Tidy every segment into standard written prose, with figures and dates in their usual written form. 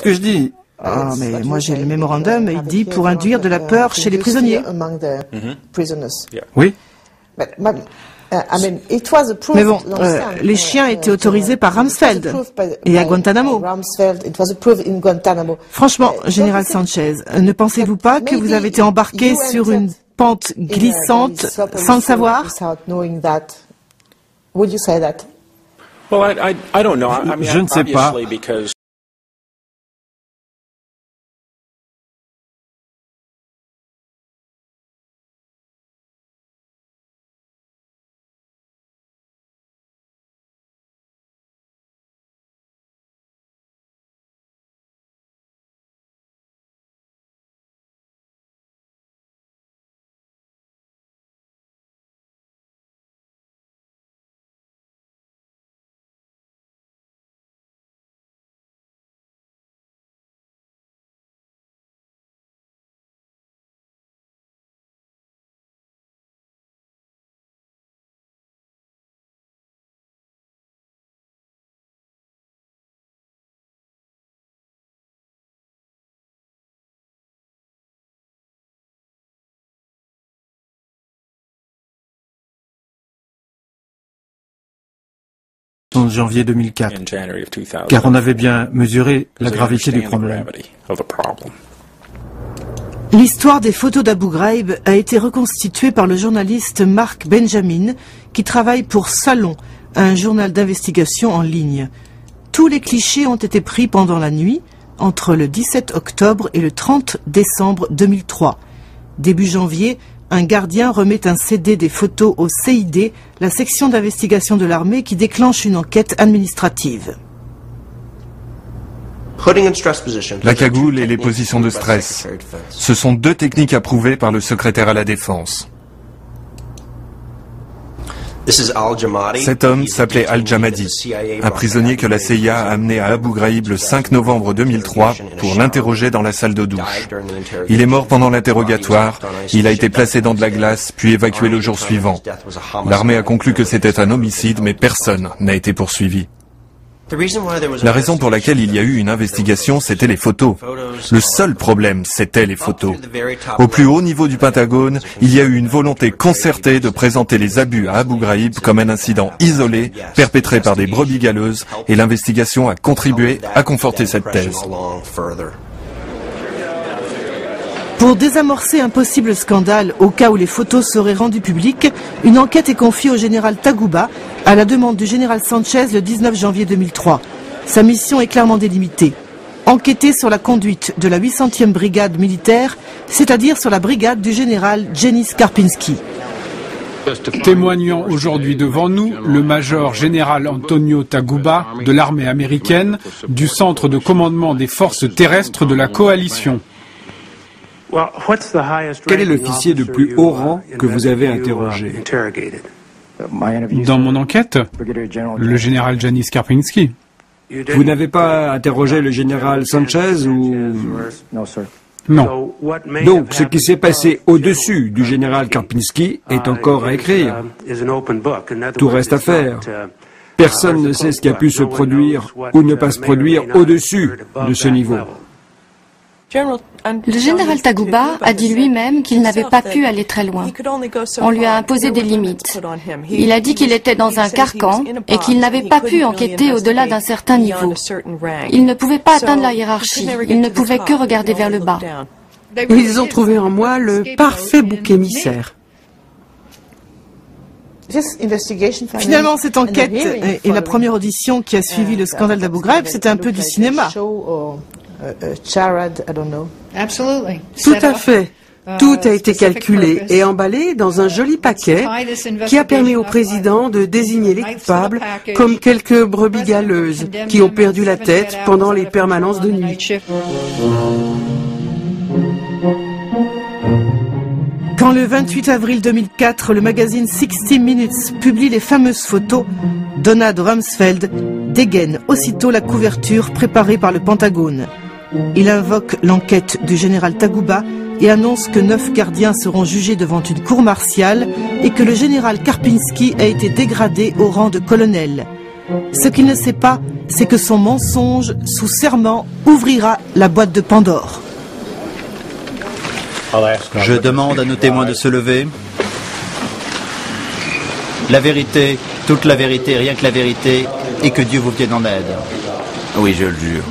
Ce que je dis. Ah, mais moi j'ai le mémorandum, il dit pour induire de la peur chez les prisonniers. Oui. Mais bon, les chiens étaient autorisés par Rumsfeld et à Guantanamo. Franchement, Général Sanchez, ne pensez-vous pas que vous avez été embarqué sur une pente glissante sans le savoir? Je ne sais pas. En janvier 2004, car on avait bien mesuré la gravité du problème. L'histoire des photos d'Abu Ghraib a été reconstituée par le journaliste Mark Benjamin, qui travaille pour Salon, un journal d'investigation en ligne. Tous les clichés ont été pris pendant la nuit, entre le 17 octobre et le 30 décembre 2003. Début janvier, un gardien remet un CD des photos au CID, la section d'investigation de l'armée qui déclenche une enquête administrative. La cagoule et les positions de stress. Ce sont deux techniques approuvées par le secrétaire à la Défense. Cet homme s'appelait Al-Jamadi, un prisonnier que la CIA a amené à Abu Ghraib le 5 novembre 2003 pour l'interroger dans la salle de douche. Il est mort pendant l'interrogatoire, il a été placé dans de la glace, puis évacué le jour suivant. L'armée a conclu que c'était un homicide, mais personne n'a été poursuivi. La raison pour laquelle il y a eu une investigation, c'était les photos. Le seul problème, c'était les photos. Au plus haut niveau du Pentagone, il y a eu une volonté concertée de présenter les abus à Abu Ghraib comme un incident isolé, perpétré par des brebis galeuses, et l'investigation a contribué à conforter cette thèse. Pour désamorcer un possible scandale au cas où les photos seraient rendues publiques, une enquête est confiée au général Taguba à la demande du général Sanchez le 19 janvier 2003. Sa mission est clairement délimitée. Enquêter sur la conduite de la 800e brigade militaire, c'est-à-dire sur la brigade du général Janis Karpinski. Témoignant aujourd'hui devant nous le major général Antonio Taguba de l'armée américaine du centre de commandement des forces terrestres de la coalition. Quel est l'officier de plus haut rang que vous avez interrogé? Dans mon enquête, le général Janis Karpinski. Vous n'avez pas interrogé le général Sanchez ou... Non. Donc, ce qui s'est passé au-dessus du général Karpinski est encore à écrire. Tout reste à faire. Personne ne sait ce qui a pu se produire ou ne pas se produire au-dessus de ce niveau. Le général Taguba a dit lui-même qu'il n'avait pas pu aller très loin. On lui a imposé des limites. Il a dit qu'il était dans un carcan et qu'il n'avait pas pu enquêter au-delà d'un certain niveau. Il ne pouvait pas atteindre la hiérarchie. Il ne pouvait que regarder vers le bas. Ils ont trouvé en moi le parfait bouc émissaire. Finalement, cette enquête et la première audition qui a suivi le scandale d'Abu Ghraib, c'était un peu du cinéma. Tout à fait. Tout a été calculé et emballé dans un joli paquet qui a permis au président de désigner les coupables comme quelques brebis galeuses qui ont perdu la tête pendant les permanences de nuit. Quand le 28 avril 2004, le magazine 60 Minutes publie les fameuses photos, Donald Rumsfeld dégaine aussitôt la couverture préparée par le Pentagone. Il invoque l'enquête du général Taguba et annonce que 9 gardiens seront jugés devant une cour martiale et que le général Karpinski a été dégradé au rang de colonel. Ce qu'il ne sait pas, c'est que son mensonge, sous serment, ouvrira la boîte de Pandore. Je demande à nos témoins de se lever. La vérité, toute la vérité, rien que la vérité, et que Dieu vous vienne en aide. Oui, je le jure.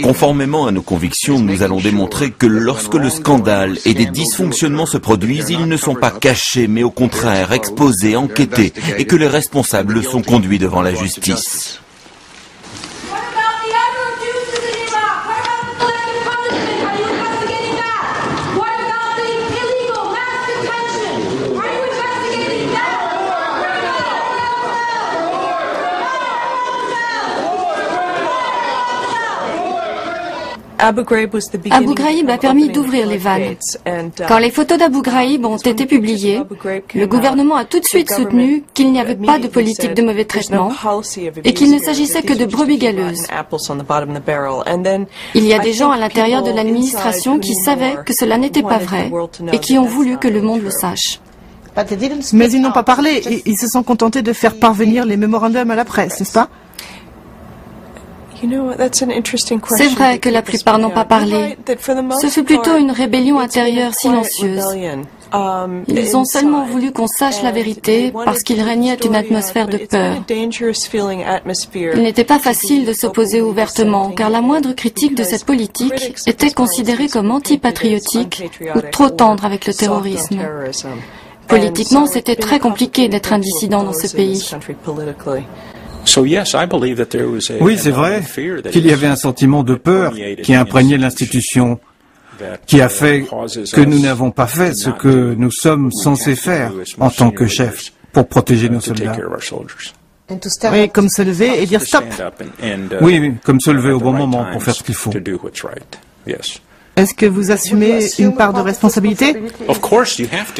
Conformément à nos convictions, nous allons démontrer que lorsque le scandale et des dysfonctionnements se produisent, ils ne sont pas cachés, mais au contraire exposés, enquêtés, et que les responsables sont conduits devant la justice. Abu Ghraib a permis d'ouvrir les vannes. Quand les photos d'Abu Ghraib ont été publiées, le gouvernement a tout de suite soutenu qu'il n'y avait pas de politique de mauvais traitement et qu'il ne s'agissait que de brebis galeuses. Il y a des gens à l'intérieur de l'administration qui savaient que cela n'était pas vrai et qui ont voulu que le monde le sache. Mais ils n'ont pas parlé, ils se sont contentés de faire parvenir les mémorandums à la presse, n'est-ce pas? C'est vrai que la plupart n'ont pas parlé. Ce fut plutôt une rébellion intérieure silencieuse. Ils ont seulement voulu qu'on sache la vérité parce qu'il régnait une atmosphère de peur. Il n'était pas facile de s'opposer ouvertement car la moindre critique de cette politique était considérée comme antipatriotique ou trop tendre avec le terrorisme. Politiquement, c'était très compliqué d'être un dissident dans ce pays. Oui, c'est vrai qu'il y avait un sentiment de peur qui imprégnait l'institution, qui a fait que nous n'avons pas fait ce que nous sommes censés faire en tant que chefs pour protéger nos soldats. Oui, comme se lever et dire stop. Oui, comme se lever au bon moment pour faire ce qu'il faut. Est-ce que vous assumez une part de responsabilité?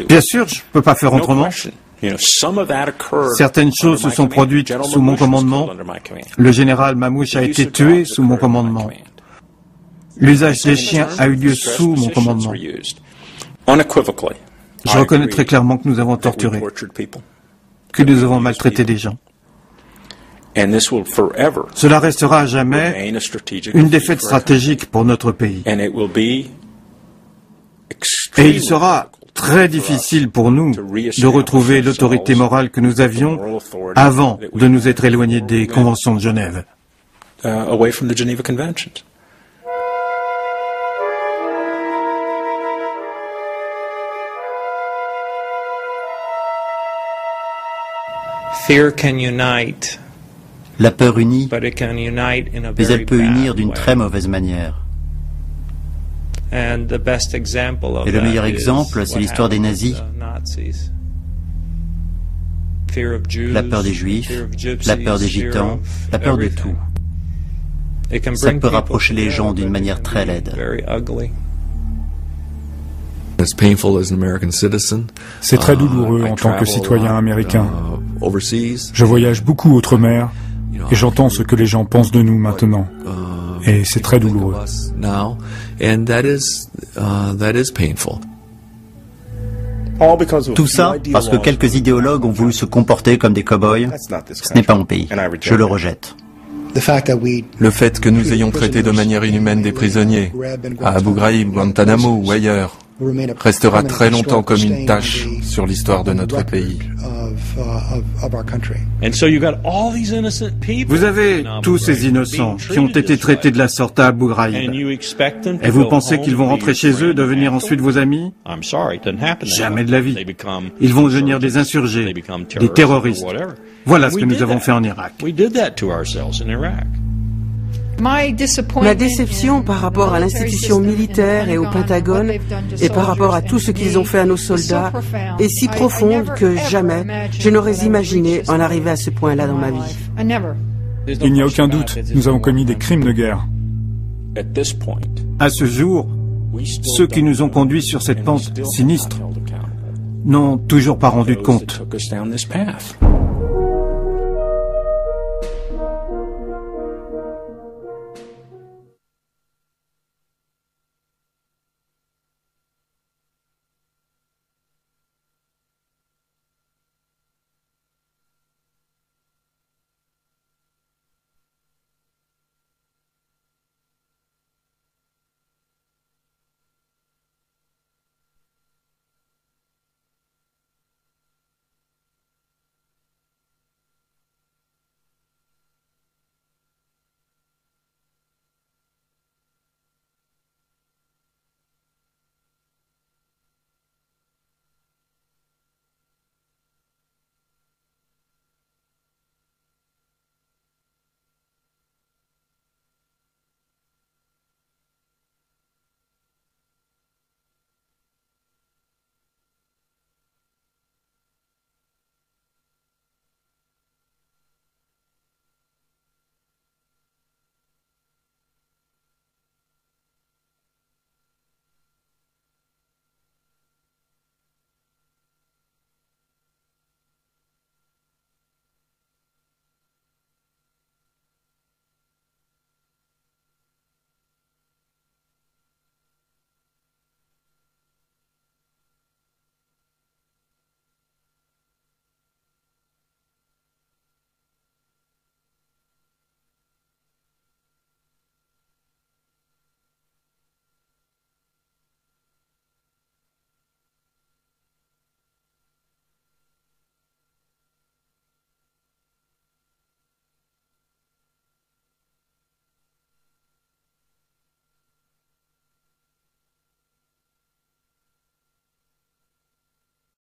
Bien sûr, je ne peux pas faire autrement. Certaines choses se sont produites sous mon commandement. Le général Mamouche a été tué sous mon commandement. L'usage des chiens a eu lieu sous mon commandement. Je reconnais très clairement que nous avons torturé, que nous avons maltraité des gens. Cela restera à jamais une défaite stratégique pour notre pays. Et il sera très difficile pour nous de retrouver l'autorité morale que nous avions avant de nous être éloignés des conventions de Genève. La peur unit, mais elle peut unir d'une très mauvaise manière. Et le meilleur exemple, c'est l'histoire des nazis. La peur des juifs, la peur des gitans, la peur de tout. Ça peut rapprocher les gens d'une manière très laide. C'est très douloureux en tant que citoyen américain. Je voyage beaucoup outre-mer et j'entends ce que les gens pensent de nous maintenant. Et c'est très douloureux. Tout ça parce que quelques idéologues ont voulu se comporter comme des cow-boys. Ce n'est pas mon pays. Je le rejette. Le fait que nous ayons traité de manière inhumaine des prisonniers, à Abu Ghraib, Guantanamo ou ailleurs, restera très longtemps comme une tache sur l'histoire de notre pays. Vous avez tous ces innocents qui ont été traités de la sorte à Abu Ghraib. Et vous pensez qu'ils vont rentrer chez eux, devenir ensuite vos amis? Jamais de la vie. Ils vont devenir des insurgés, des terroristes. Voilà ce que nous avons fait en Irak. Ma déception par rapport à l'institution militaire et au Pentagone et par rapport à tout ce qu'ils ont fait à nos soldats est si profonde que jamais je n'aurais imaginé en arriver à ce point-là dans ma vie. Il n'y a aucun doute, nous avons commis des crimes de guerre. À ce jour, ceux qui nous ont conduits sur cette pente sinistre n'ont toujours pas rendu de compte.